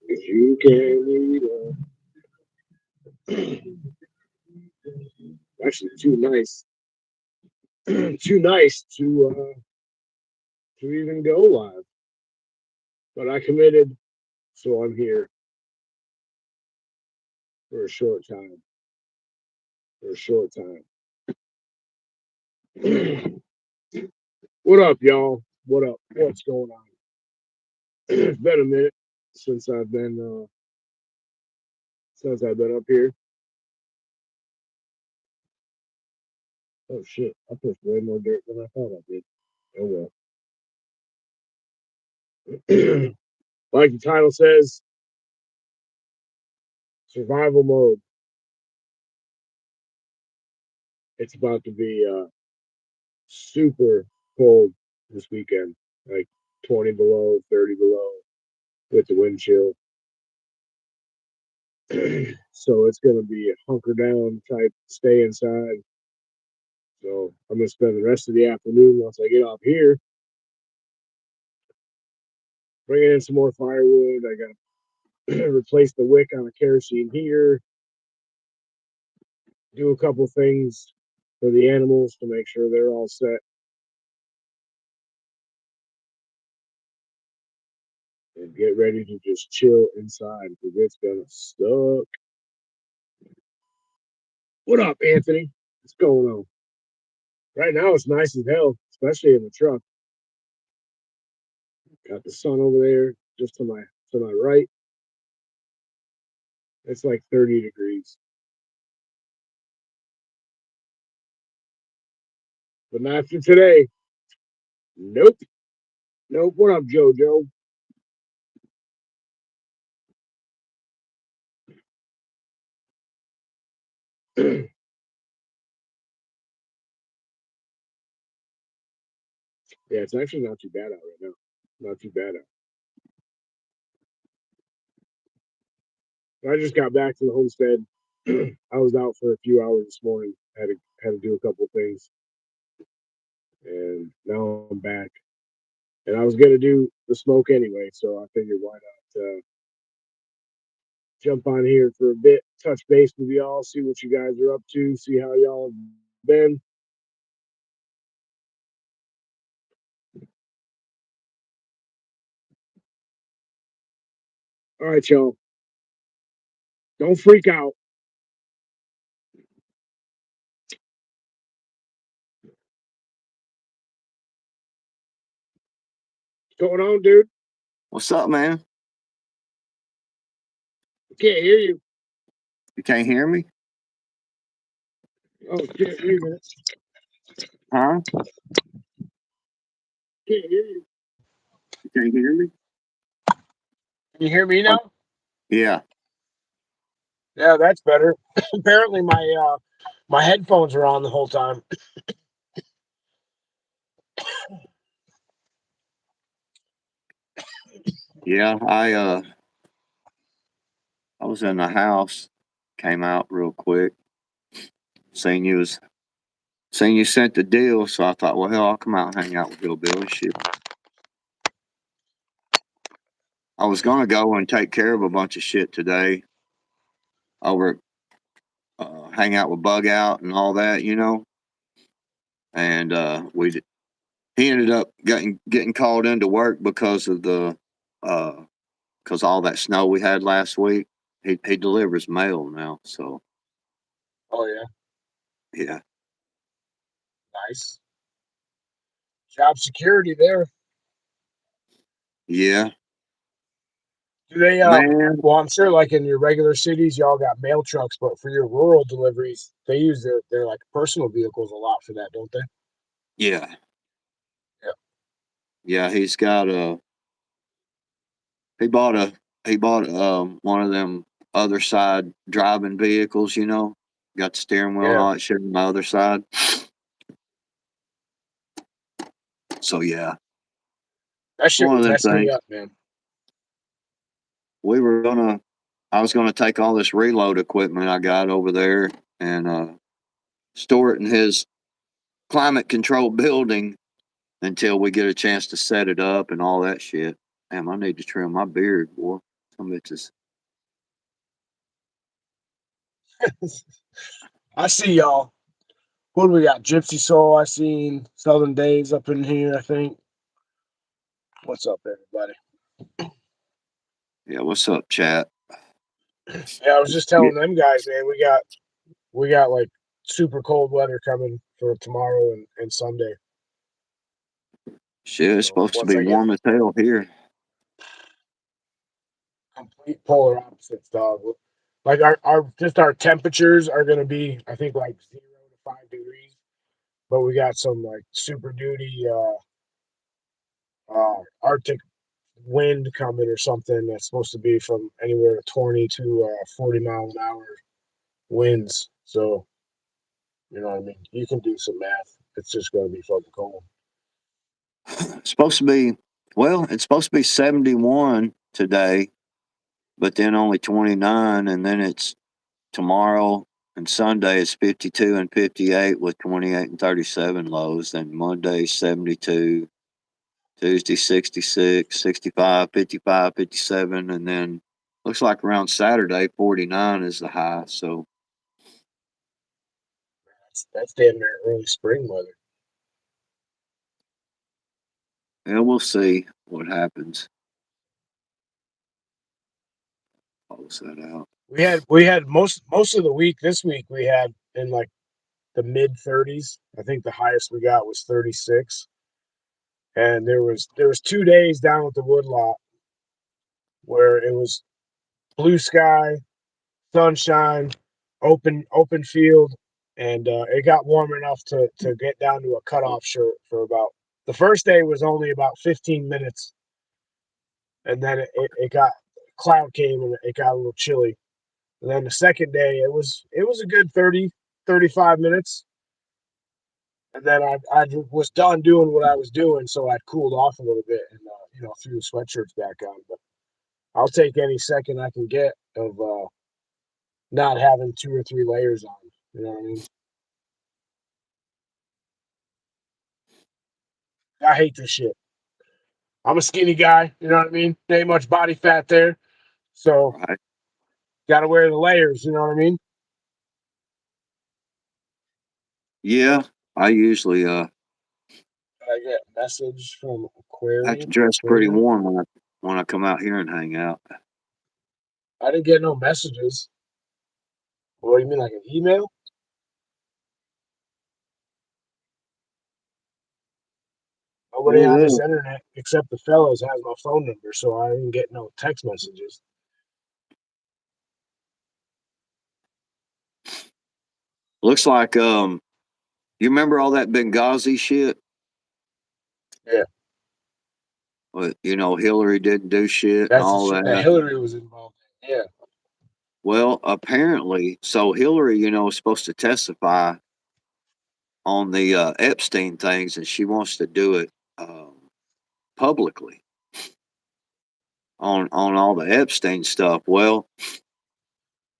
You can eat actually too nice, too nice to even go live. But I committed, so I'm here for a short time. For a short time. What up, y'all? What up? What's going on? It's been a minute since I've been up here. Oh shit! I pushed way more dirt than I thought I did. Oh well. Like the title says, survival mode. It's about to be super cold this weekend, like 20 below, 30 below, with the wind chill. So it's going to be a hunker down type, stay inside. So I'm going to spend the rest of the afternoon once I get off here bringing in some more firewood. I got to replace the wick on a kerosene heater, do a couple things for the animals to make sure they're all set, and get ready to just chill inside because it's going to suck. What up, Anthony? What's going on? Right now it's nice as hell, especially in the truck. Got the sun over there just to my right. It's like 30 degrees. But not after today. Nope. Nope. What up, JoJo? Yeah, it's actually not too bad out right now. Not too bad out. I just got back to the homestead. I was out for a few hours this morning. Had to do a couple things, and now I'm back. And I was gonna do the smoke anyway, so I figured why not jump on here for a bit, touch base with y'all, see what you guys are up to, see how y'all have been. All right, y'all. Don't freak out. What's going on, dude? What's up, man? I can't hear you. You can't hear me? Oh shit, wait a minute. Huh? Can't hear you. You can't hear me? Can you hear me Oh, now? yeah. Yeah, that's better. Apparently my headphones were on the whole time. Yeah, I was in the house, came out real quick, seen you was seen you sent the deal, so I thought, well hell, I'll come out and hang out with Bill Billy. Shit. I was gonna go and take care of a bunch of shit today over hang out with Bug Out and all that, And he ended up getting called into work because of the uh because all that snow we had last week. He delivers mail now, so Oh yeah, yeah. nice. Job security there. Yeah, Do they man. well I'm sure like in your regular cities y'all got mail trucks, but for your rural deliveries, they use their like personal vehicles a lot for that, don't they? Yeah, Yeah. yeah. He bought a he bought one of them other side driving vehicles. Got the steering wheel and Yeah. all that shit on the other side. So yeah, That it's shit one would of them mess me things. up, man. We were gonna. I was gonna take all this reload equipment I got over there and store it in his climate controlled building until we get a chance to set it up and all that shit. Damn, I need to trim my beard, boy. Some bitches. I see y'all. What do we got? Gypsy Soul. I seen Southern Days up in here. I think. What's up, everybody? Yeah, what's up, chat? Yeah, I was just telling them guys, man. We got like super cold weather coming for tomorrow and Sunday. Shit, it's So supposed to once be I get warm as hell here. complete polar opposites, dog. Like our temperatures are gonna be, I think, like 0 to 5 degrees, but we got some like super duty Arctic wind coming or something that's supposed to be from anywhere 20 to 40 mile an hour winds. So you know what I mean. You can do some math. It's just gonna be fucking cold. It's supposed to be, well, it's supposed to be 71 today, but then only 29, and then it's tomorrow and Sunday is 52 and 58 with 28 and 37 lows. Then Monday 72, Tuesday 66, 65, 55, 57, and then looks like around Saturday 49 is the high. So That's damn near early spring weather. yeah, we'll see what happens. Close that out. We had most of the week this week we had in like the mid 30s. I think the highest we got was 36. And there was 2 days down at the woodlot where it was blue sky, sunshine, open field, and it got warm enough to get down to a cutoff shirt for about the first day was only about 15 minutes, and then it got cloud came and it got a little chilly. And then the second day it was a good 30-35 minutes. And then I was done doing what I was doing, so I cooled off a little bit and threw the sweatshirts back on. But I'll take any second I can get of not having 2 or 3 layers on. You know what I mean? I hate this shit. I'm a skinny guy. You know what I mean? There ain't much body fat there, so Right. got to wear the layers. You know what I mean? Yeah, I usually I get a message from I have to Aquarium. dress pretty warm when I come out here and hang out. I didn't get no messages. What do you mean, like an email? Nobody on Yeah, this internet except the fellows has my phone number, so I didn't get no text messages. looks like you remember all that Benghazi shit? Yeah, But Hillary didn't do shit and that's the all shit that that. Hillary was involved in. Yeah, Well, apparently, so Hillary, is supposed to testify on the Epstein things, and she wants to do it publicly on all the Epstein stuff. Well,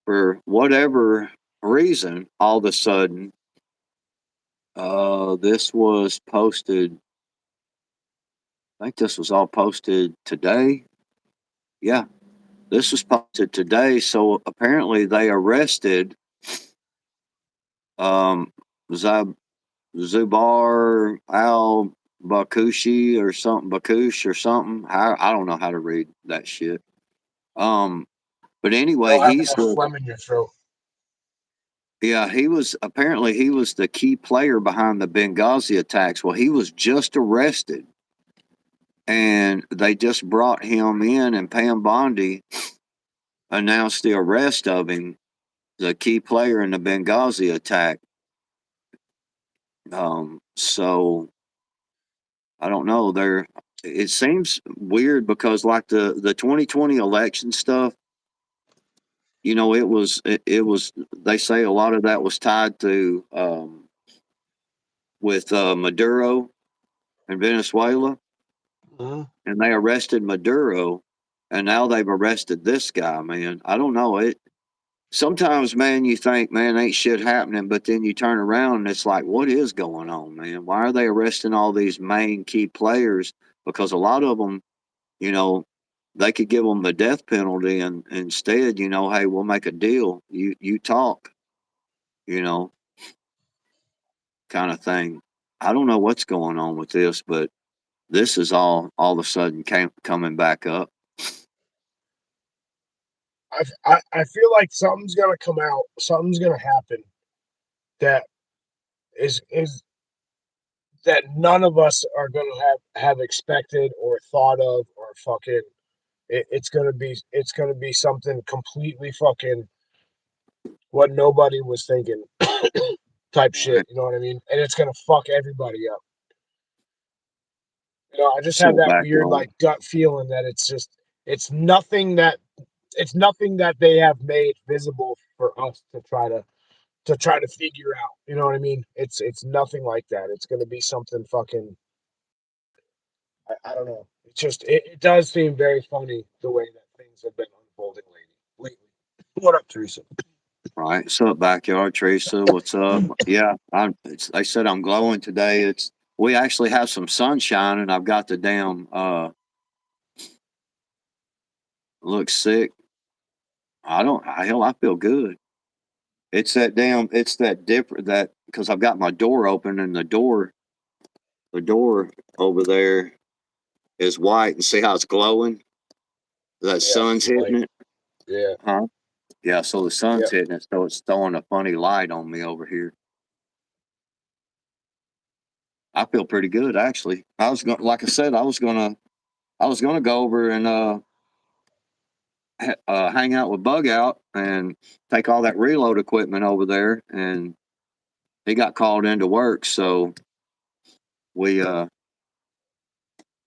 for whatever reason, all of a sudden, this was posted. I think this was all posted today. Yeah, this was posted today. So apparently, they arrested um, Zab Zubar al Bakushi or something, Bakush or something. I don't know how to read that shit. But you anyway, don't have he's enough the phlegm in your throat. yeah, he was the key player behind the Benghazi attacks. Well, he was just arrested, and they just brought him in, and Pam Bondi announced the arrest of him, the key player in the Benghazi attack. So I don't know. It seems weird because like the 2020 election stuff, it was they say a lot of that was tied to with Maduro in Venezuela, Mm-hmm. and they arrested Maduro, and now they've arrested this guy. Man, I don't know it. Sometimes, man, you think, man, ain't shit happening, but then you turn around and it's like, what is going on, man? Why are they arresting all these main key players? Because a lot of them, you know, they could give them the death penalty, and instead, you know, hey, we'll make a deal. You talk, you know, kind of thing. I don't know what's going on with this, but this is all of a sudden coming back up. I feel like something's gonna come out, something's gonna happen that is that none of us are gonna have expected or thought of or fucking. It's gonna be something completely fucking what nobody was thinking type shit. Right. You know what I mean? And it's gonna fuck everybody up. You know, I just have So that back weird on. like gut feeling that it's nothing that it's nothing that they have made visible for us to try to figure out. You know what I mean? It's nothing like that. It's gonna be something fucking I don't know. It's just it does seem very funny the way that things have been unfolding lately. What up, Teresa? Right. So backyard, Teresa, what's up? Yeah, they said I'm glowing today. We actually have some sunshine, and I've got the damn look sick. I feel good. It's that different that because I've got my door open, and the door over there is white, and see how it's glowing? That Yeah, sun's some hitting light. it. Yeah, Huh? Yeah, so the yeah. sun's hitting it, so it's throwing a funny light on me over here. I feel pretty good actually. Like I said, I was gonna go over and hang out with Bug Out and take all that reload equipment over there, and he got called into work, so we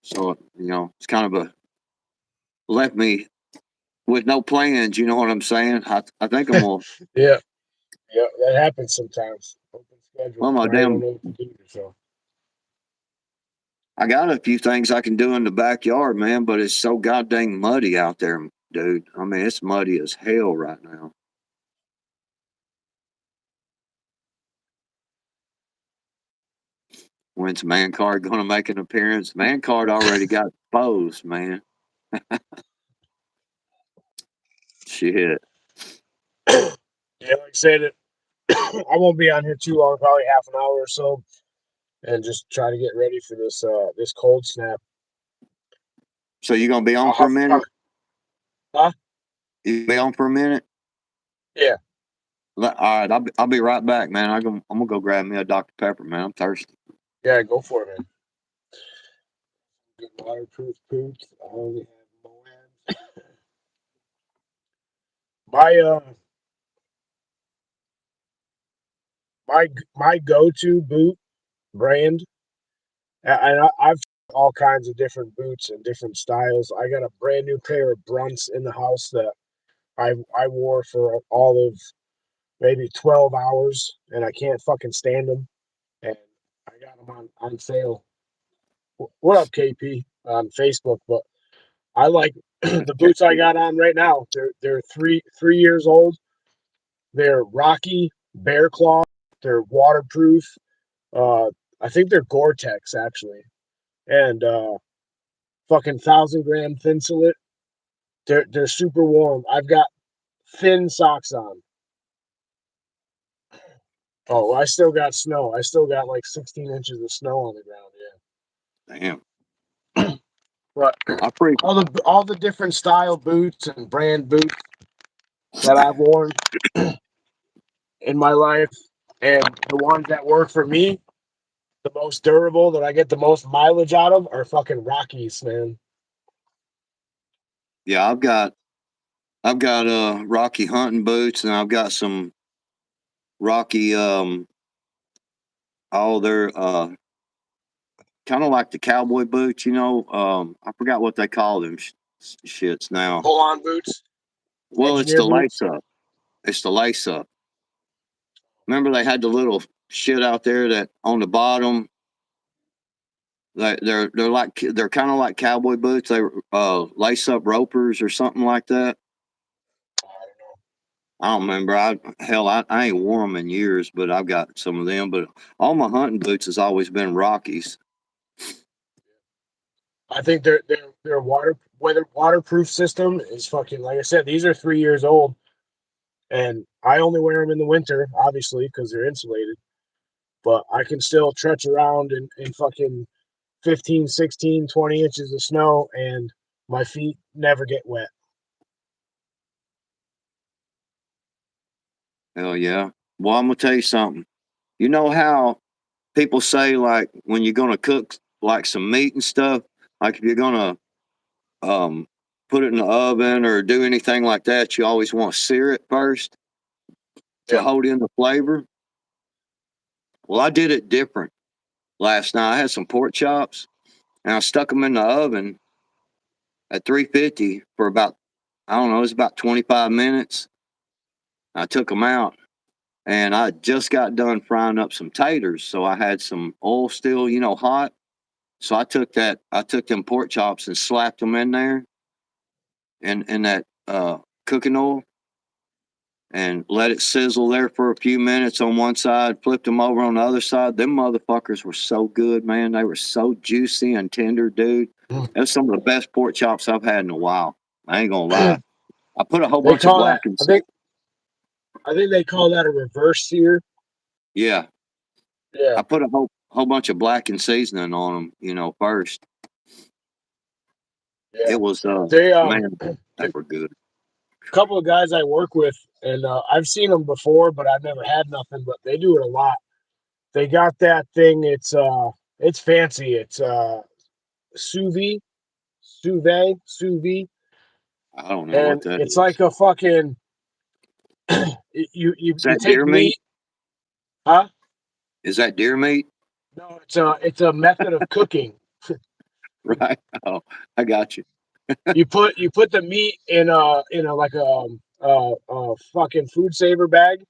so you know it's kind of a left me with no plans. You know what I'm saying? I think I'm gonna Yeah, yeah, that happens sometimes. Open schedule. well my Now you don't damn know what to do with yourself. I got a few things I can do in the backyard, man, but it's so goddamn muddy out there, dude. I mean, it's muddy as hell right now. When's Man Card going to make an appearance? Man Card already got exposed, man. Shit. Yeah, like I said, I won't be on here too long, probably half an hour or so, and just try to get ready for this cold snap. So you gonna be on I'll for a have, minute? huh? You be on for a minute? Yeah, All right, I'll be right back, man. I'm gonna go grab me a Dr Pepper, man. I'm thirsty. yeah, go for it, man. Good waterproof boots. I only have Moabs. My my my go-to boot brand. I've tried all kinds of different boots and different styles. I got a brand new pair of Brunts in the house that I wore for all of maybe 12 hours, and I can't fucking stand them. And I got them on sale. What up, KP, on Facebook? But I like the boots I got on right now. They're 3 years old. They're Rocky Bear Claw. They're waterproof. Uh, I think they're Gore-Tex actually, and fucking 1,000 gram Thinsulate. They're super warm. I've got thin socks on. Oh, I still got snow. I still got like 16 inches of snow on the ground. Damn. Yeah, but I pre all the different style boots and brand boots that I've worn in my life, and the ones that work for me, the most durable that I get the most mileage out of, are fucking Rockies, man. yeah, I've got Rocky hunting boots, and I've got some Rocky all their kind of like the cowboy boots, you know. I forgot what they call them shits now. Pull on boots, Well, it's engineer the lace boots. up. It's the lace up. Remember they had the little shit out there that on the bottom. They're kind of like cowboy boots. They lace up ropers or something like that. I don't remember. I ain't wore them in years, but I've got some of them. But all my hunting boots has always been Rockies. I think they're waterproof system is fucking, like I said, these are 3 years old, and I only wear them in the winter, obviously, because they're insulated. But I can still trudge around in fucking 15, 16, 20 inches of snow, and my feet never get wet. Hell yeah. Well, I'm gonna tell you something. You know how people say, like, when you're gonna cook like some meat and stuff, like if you're gonna um put it in the oven or do anything like that, you always want to sear it first to Yeah. hold in the flavor. Well, I did it different last night. I had some pork chops and I stuck them in the oven at 350 for about, I don't know, it was about 25 minutes. I took them out and I just got done frying up some taters. So I had some oil still, hot. So I took them pork chops and slapped them in there in that cooking oil and let it sizzle there for a few minutes on one side, flipped them over on the other side. Them motherfuckers were so good, man. They were so juicy and tender, dude. Mm. That's some of the best pork chops I've had in a while. I ain't gonna lie. I put a whole They bunch of call that, black and I think they call that a reverse sear. yeah, Yeah. I put a whole bunch of black and seasoning on them, first. Yeah. It was They man, they the were good. couple of guys I work with, and I've seen them before, but I've never had nothing. But they do it a lot. They got that thing. It's fancy. It's sous vide, sous vide, I don't know what and that it's is. like a fucking Is you that take deer meat? meat, huh? Is that deer meat? No, it's a method of cooking. Right. Oh, I got you. You put the meat in a like a fucking food saver bag,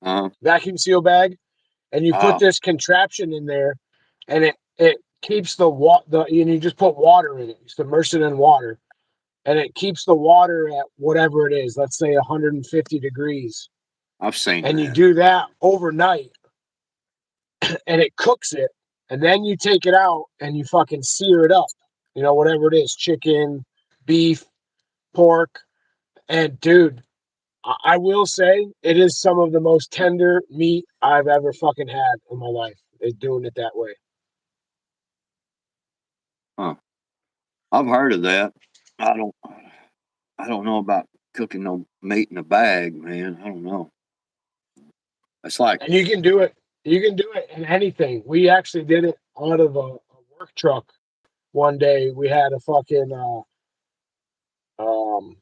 Uh, vacuum seal bag, and you put uh, this contraption in there, and it keeps and you just put water in it. You submerge it in water, and it keeps the water at whatever it is. Let's say 150 degrees, I've seen and you that. do that overnight, and it cooks it, and then you take it out and you fucking sear it up. Whatever it is, chicken, beef, pork, and dude, I will say it is some of the most tender meat I've ever fucking had in my life. Is doing it that way. Huh. I've heard of that. I don't. I don't know about cooking no meat in a bag, man. I don't know. It's like, And you can do it. You can do it in anything. We actually did it out of a work truck one day. We had a fucking um,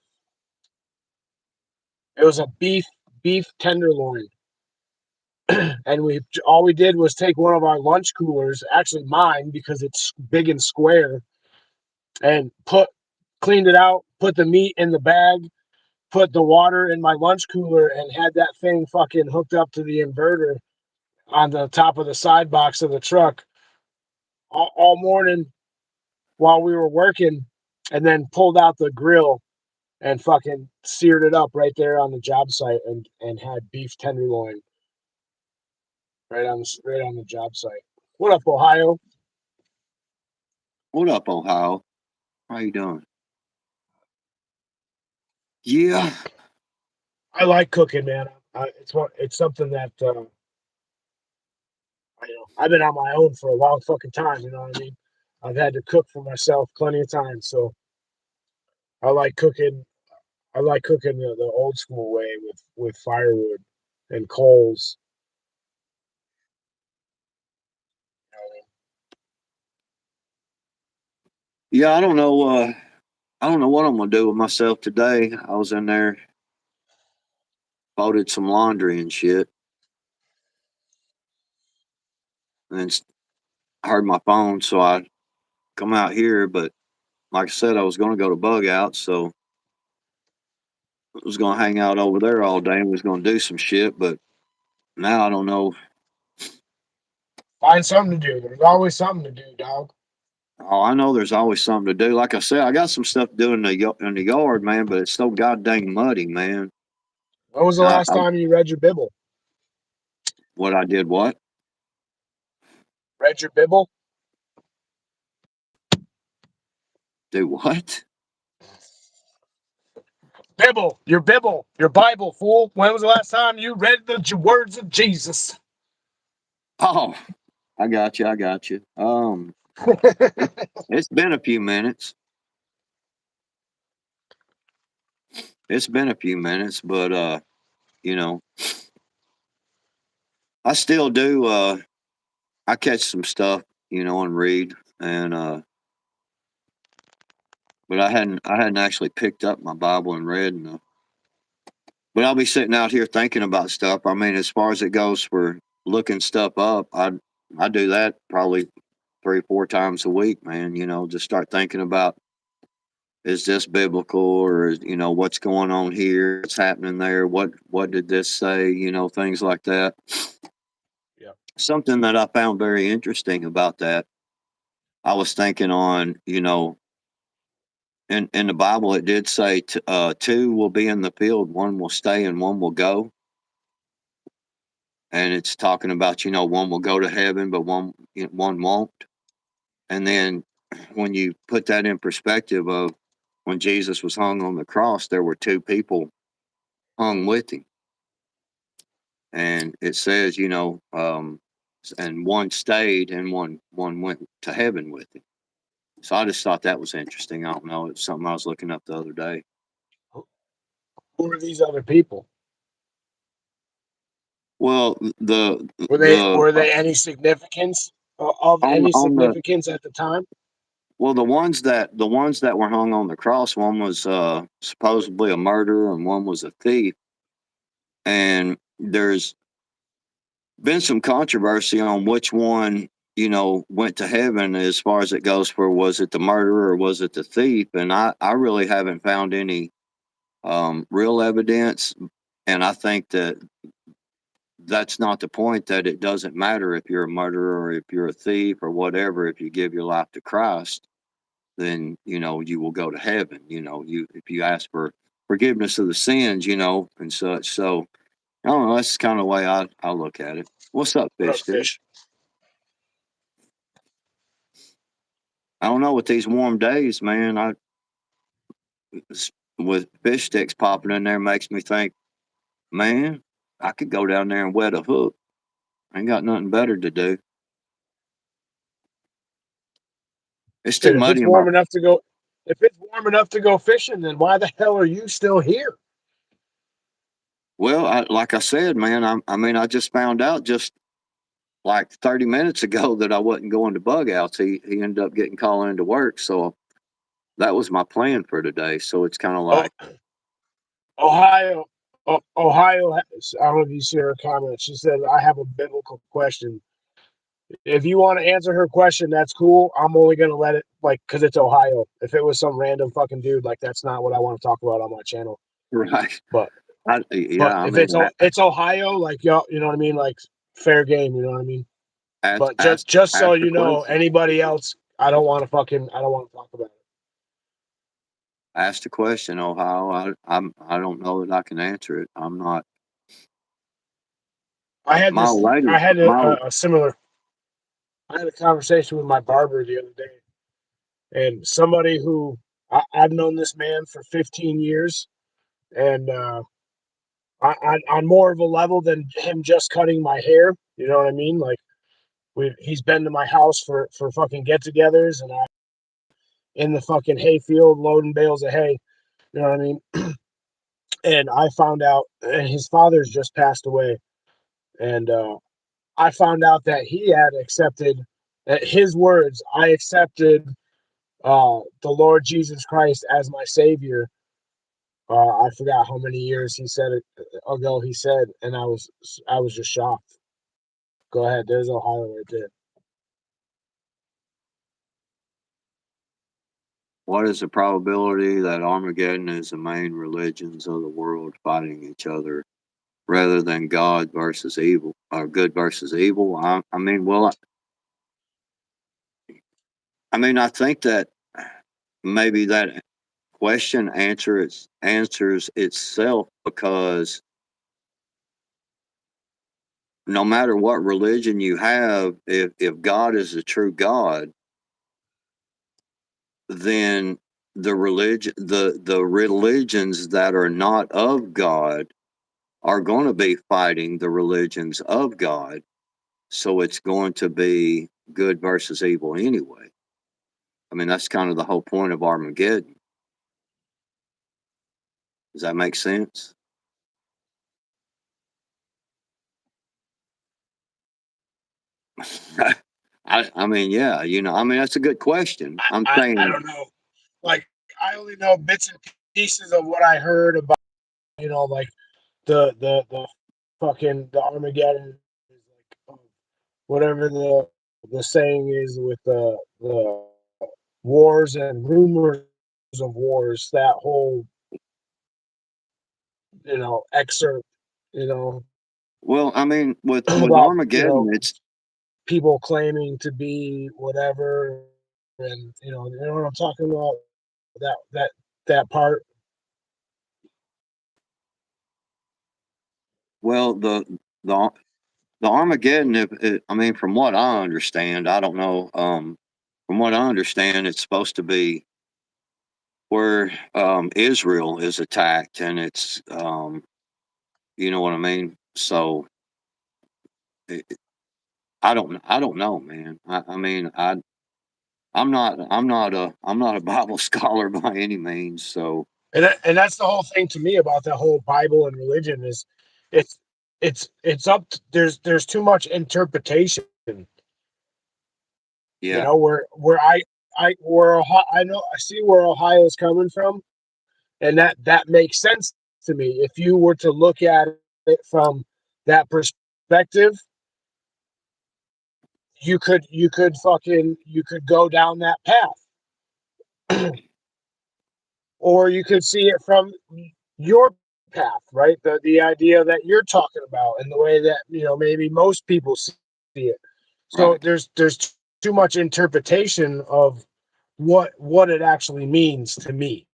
it was a beef tenderloin, and all we did was take one of our lunch coolers, actually mine because it's big and square, and cleaned it out, put the meat in the bag, put the water in my lunch cooler, and had that thing fucking hooked up to the inverter on the top of the side box of the truck all morning while we were working, and then pulled out the grill and fucking seared it up right there on the job site, and had beef tenderloin right on the job site. What up, Ohio? what up, Ohio? How you doing? Yeah. I like cooking, man. It's something that I've been on my own for a long fucking time. You know what I mean? I've had to cook for myself plenty of times, so I like cooking. I like cooking the old school way with firewood and coals. You know Yeah. I don't know. I don't know what I'm gonna do with myself today. I was in there, folded some laundry and shit, and then I heard my phone, so I come out here. But like I said, I was gonna go to bug out, so I was gonna hang out over there all day and was gonna do some shit. But now I don't know. Find something to do. There's always something to do, dog. Oh, I know there's always something to do. Like I said, I got some stuff to do in the yard, man. But it's so goddamn muddy, man. When was the And last time you read your Bible? what I did, what? Read your Bible? Do what? Bibble, your Bible, fool. When was the last time you read the words of Jesus? Oh, I got you. I got you. It's been a few minutes. It's been a few minutes, but you know, I still do. I catch some stuff, and read, and but I hadn't actually picked up my Bible and read. But I'll be sitting out here thinking about stuff. I mean, as far as it goes for looking stuff up, I do that probably 3 or 4 times a week, man. Just start thinking about, is this biblical, or what's going on here, what's happening there, what did this say, things like that. Yeah. Something that I found very interesting about that, I was thinking on, in the Bible it did say two will be in the field, one will stay and one will go. And it's talking about, one will go to heaven, but one won't. And then when you put that in perspective of when Jesus was hung on the cross, there were two people hung with him. And it says, and one stayed and one went to heaven with him. So I just thought that was interesting. I don't know. It's something I was looking up the other day. Who are these other people? Well, Were they any significance of any on the significance at the time? well, the ones that were hung on the cross, one was supposedly a murderer and one was a thief. And there's been some controversy on which one, went to heaven as far as it goes, for was it the murderer or was it the thief? And I really haven't found any real evidence. And I think that that's not the point, that it doesn't matter if you're a murderer or if you're a thief or whatever. If you give your life to Christ, then you will go to heaven. If you ask for forgiveness of the sins, and such. So I don't know. That's kind of the way I look at it. What's up, What fish up, stick? fish? I don't know. With these warm days, man, with fish sticks popping in there makes me think, man, I could go down there and wet a hook. I ain't got nothing better to do. It's too Shit, if it's muddy in my. warm enough to go, if it's warm enough to go fishing, then why the hell are you still here? Well, like I said, man, I mean, I just found out just like 30 minutes ago that I wasn't going to bug outs. He ended up getting called into work. So that was my plan for today. So it's kind of Oh, like, Ohio, Ohio. I don't know if you see her comment. She said, "I have a biblical question. If you want to answer her question, that's cool. I'm only gonna let it because it's Ohio. If it was some random fucking dude, that's not what I want to talk about on my channel. right. But Yeah, I if mean, it's Ohio, y'all, you know what I mean, fair game, you know what I mean. But just so ask the you know, question. anybody else, I don't want to talk about it. Ask the question, Ohio. I don't know that I can answer it. I'm not. I had My this. lady, I had my a similar. I had a conversation with my barber the other day, and somebody who I've known this man for 15 years, and on more of a level than him just cutting my hair. You know what I mean? He's been to my house for fucking get-togethers, and I in the fucking hayfield loading bales of hay. You know what I mean? And I found out, and his father's just passed away, and I found out that he had accepted, his words, I accepted the Lord Jesus Christ as my Savior. I forgot how many years he said it ago. He said, and I was just shocked. Go ahead. There's Ohio right there. What is the probability that Armageddon is the main religions of the world fighting each other rather than God versus evil, or good versus evil? I mean, well, I mean, I think that maybe that question answers itself, because no matter what religion you have, if God is the true God, then the religions that are not of God are going to be fighting the religions of God. So it's going to be good versus evil anyway. I mean, that's kind of the whole point of Armageddon. Does that make sense? I mean, yeah, I mean, that's a good question. I'm I saying, don't know. Like I only know bits and pieces of what I heard about, like the fucking the Armageddon is like whatever the saying is with the wars and rumors of wars, that whole excerpt, you know, well, I mean, with about Armageddon, it's people claiming to be whatever, and you know what I'm talking about, that part. well, the the Armageddon. I mean, from what I understand, I don't know. From what I understand, it's supposed to be where Israel is attacked, and it's you know what I mean. So it, I don't know, man. I mean, I'm not a Bible scholar by any means. So And that's the whole thing to me about that whole Bible and religion is it's it's up to, there's too much interpretation, yeah, where I know I see where Ohio's coming from, and that makes sense to me. If you were to look at it from that perspective, you could go down that path, or you could see it from your path, right? The idea that you're talking about, and the way that maybe most people see it. So right. there's too much interpretation of what it actually means to me.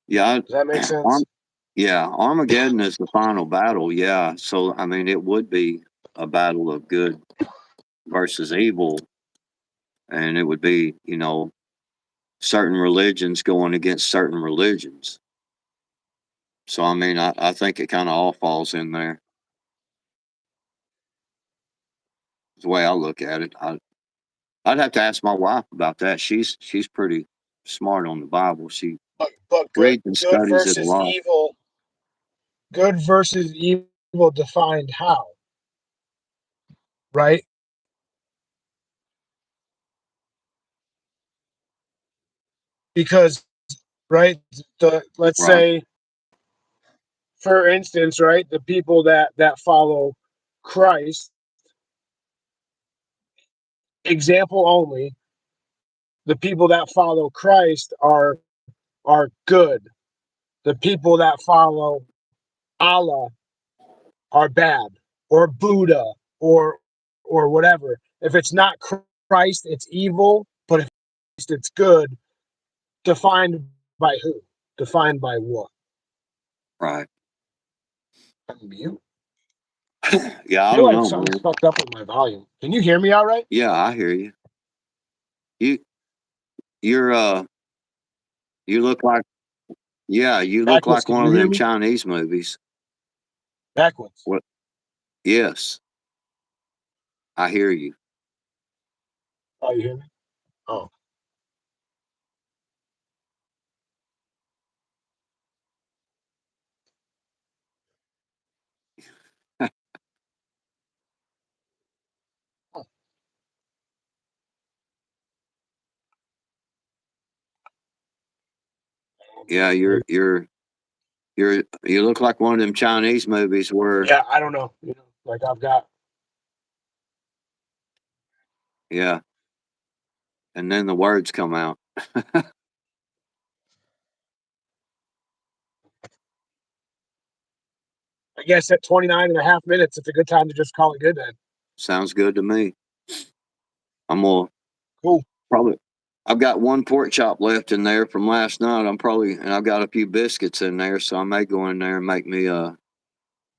Yeah, Does that make sense? Arm, yeah, Armageddon is the final battle. Yeah, so I mean, it would be a battle of good versus evil, and it would be certain religions going against certain religions. So I mean, I think it kind of all falls in there. The way I look at it, I'd have to ask my wife about that. She's pretty smart on the Bible. She But reads and good studies it a versus lot. evil, good versus evil defined how, right? Because right, let's Right. say, for instance, right, the people that follow Christ, example only, the people that follow Christ are good. The people that follow Allah are bad, or Buddha, or whatever. If it's not Christ, it's evil. But if it's good, defined by who? Defined by what? Right. Mute. Yeah, I I feel don't like know, something's man. fucked up with my volume. Can you hear me all right? Yeah, I hear you. You you're you look like yeah, you look Backwards. like Can one you of hear them me? Chinese movies. Backwards. What? Yes, I hear you. Oh, you hear me? Oh. Yeah, you look like one of them Chinese movies where Yeah, I don't know. Like I've got. yeah, and then the words come out. I guess at 29 and a half minutes, it's a good time to just call it good then. Sounds good to me. I'm gonna Cool. probably I've got one pork chop left in there from last night. And I've got a few biscuits in there, so I may go in there and make me a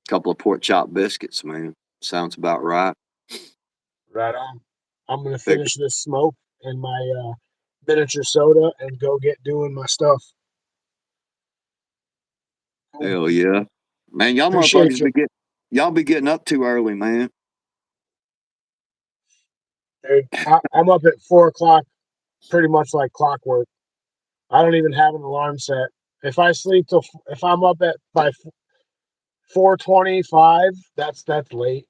couple of pork chop biscuits, man. Sounds about right. Right on. I'm gonna Figure. finish this smoke and my miniature soda and go get doing my stuff. Hell yeah. Man, y'all Appreciate motherfuckers you. y'all be getting up too early, man. Dude, I'm up at 4 o'clock, pretty much like clockwork. I don't even have an alarm set. If I sleep till if I'm up at by 4:25, that's late.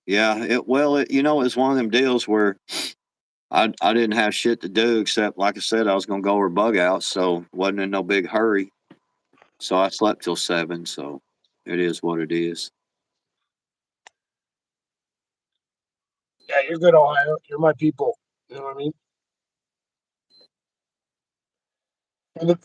Yeah, it's one of them deals where I didn't have shit to do except, like I said, I was gonna go over bug out, so wasn't in no big hurry. So I slept till 7. So it is what it is. Yeah, you're good, Ohio. You're my people. You know what I mean?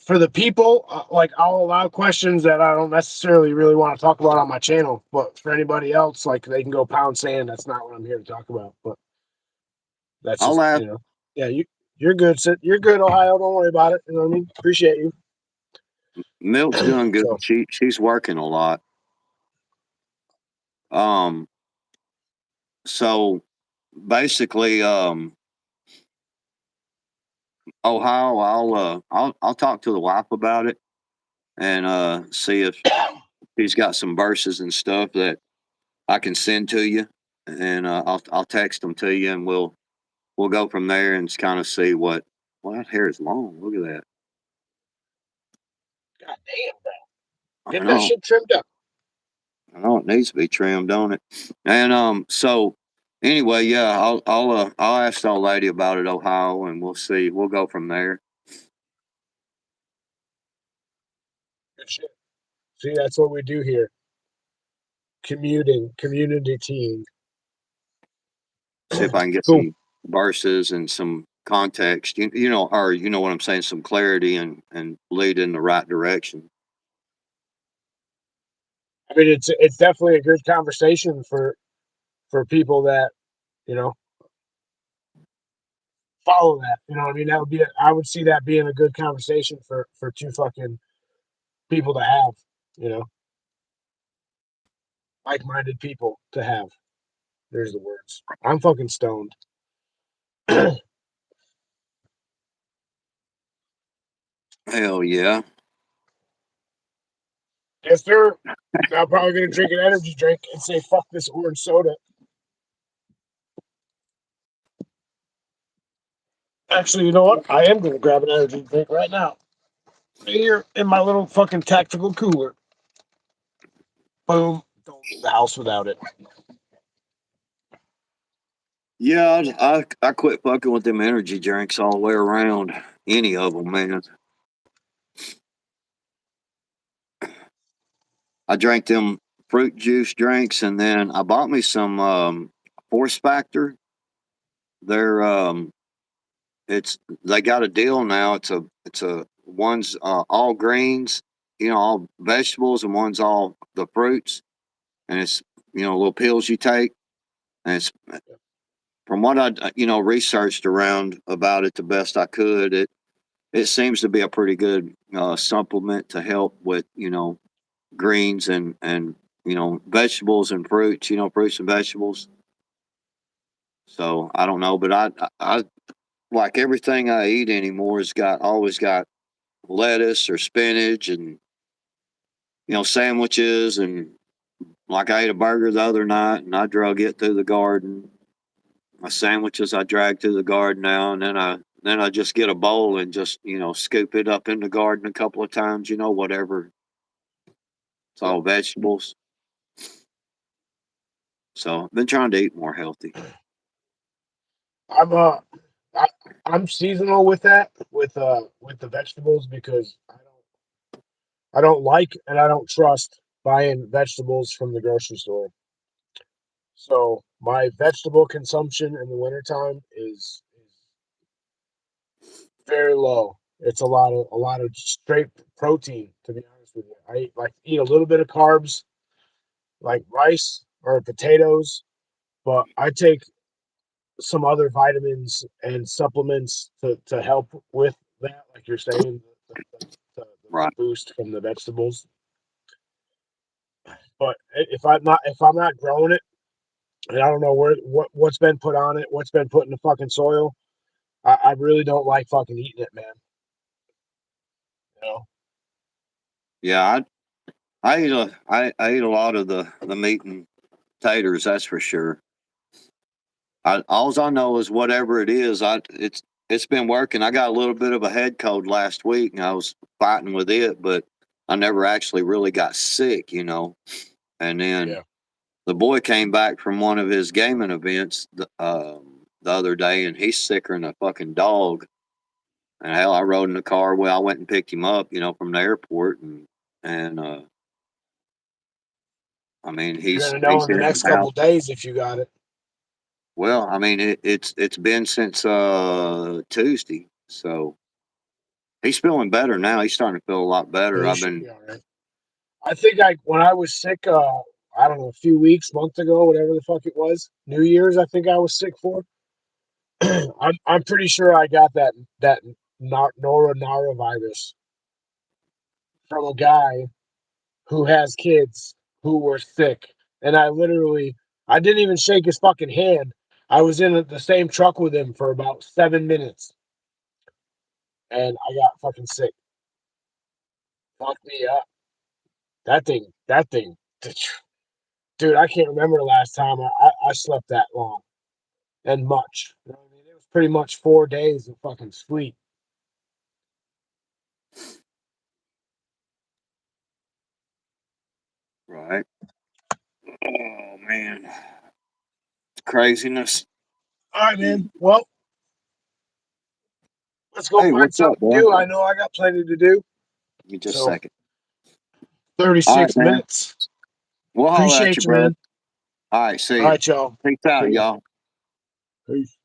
For the people, like I'll allow questions that I don't necessarily really want to talk about on my channel. But for anybody else, like they can go pound sand. That's not what I'm here to talk about. But that's I'll just ask. yeah. You're good. You're good, Ohio. Don't worry about it. You know what I mean? Appreciate you. Milk's doing good. So She's working a lot. Um. So basically, Ohio, I'll talk to the wife about it and see if he's got some verses and stuff that I can send to you, and I'll text them to you, and we'll go from there and kind of see what. Well, that hair is long. Look at that. God damn, bro. I Get that know. shit trimmed up. I know it needs to be trimmed, don't it? And so anyway, yeah, I'll ask the old lady about it, Ohio, and we'll see. We'll go from there. Good shit. See, that's what we do here. Community team. See if I can get Cool. some verses and some context. Or you know what I'm saying, some clarity and lead in the right direction. I mean, it's definitely a good conversation for people that you know follow that. You know what I mean? That would be I would see that being a good conversation for two fucking people to have. You know, like-minded people to have. There's the words. I'm fucking stoned. Hell yeah. Yes, sir. I'm probably gonna drink an energy drink and say fuck this orange soda. Actually, you know what? I am gonna grab an energy drink right now. Right here in my little fucking tactical cooler. Boom. Don't leave the house without it. Yeah, I quit fucking with them energy drinks all the way around. Any of them, man. I drank them fruit juice drinks, and then I bought me some Force Factor. They're it's they got a deal now. It's a one's all greens, all vegetables, and one's all the fruits, and it's little pills you take, and it's from what I researched around about it the best I could. It seems to be a pretty good supplement to help with greens and vegetables and fruits, fruits and vegetables. So I don't know, but I like everything I eat anymore has got always got lettuce or spinach and sandwiches, and like I ate a burger the other night and I drug it through the garden. My sandwiches I drag through the garden now, and then I just get a bowl and just scoop it up in the garden a couple of times, whatever. It's Yeah. all vegetables. So I've been trying to eat more healthy. I'm I, I'm seasonal with that with the vegetables because I don't like and I don't trust buying vegetables from the grocery store. So my vegetable consumption in the wintertime is very low. It's a lot of straight protein, to be honest with you. I like eat a little bit of carbs like rice or potatoes, but I take some other vitamins and supplements to help with that, like you're saying, the Right. boost from the vegetables. But if I'm not growing it, and I don't know what's been put on it, what's been put in the fucking soil. I really don't like fucking eating it, man. You know? Yeah, I eat a lot of the meat and taters. That's for sure. Alls I know is whatever it is, it's been working. I got a little bit of a head cold last week, and I was fighting with it, but I never actually really got sick, you know. And then Yeah. the boy came back from one of his gaming events the other day, and he's sicker than a fucking dog. And hell, I rode in the car. Well, I went and picked him up, you know, from the airport, and I mean, You're gonna know he's in the here in next the house. couple days if you got it. Well, I mean, it's been since Tuesday, so he's feeling better now. He's starting to feel a lot better. You I've should been be all right. I think when I was sick, I don't know, a few weeks, month ago, whatever the fuck it was, New Year's, I think I was sick for. I'm pretty sure I got that norovirus from a guy who has kids who were sick, and I didn't even shake his fucking hand. I was in the same truck with him for about 7 minutes, and I got fucking sick. Fucked me up. That thing, dude. I can't remember the last time I slept that long and much. You know what I mean? It was pretty much 4 days of fucking sleep. right. Oh man, craziness. All right, man. Well, let's go Hey, find what's up, something to man? do. I know I got plenty to do. Give me just a So second. All right, 36 man. minutes. We'll holler at Appreciate you, you, brother. man. All right, see All you. right, y'all. Peace out, See ya. y'all. Peace.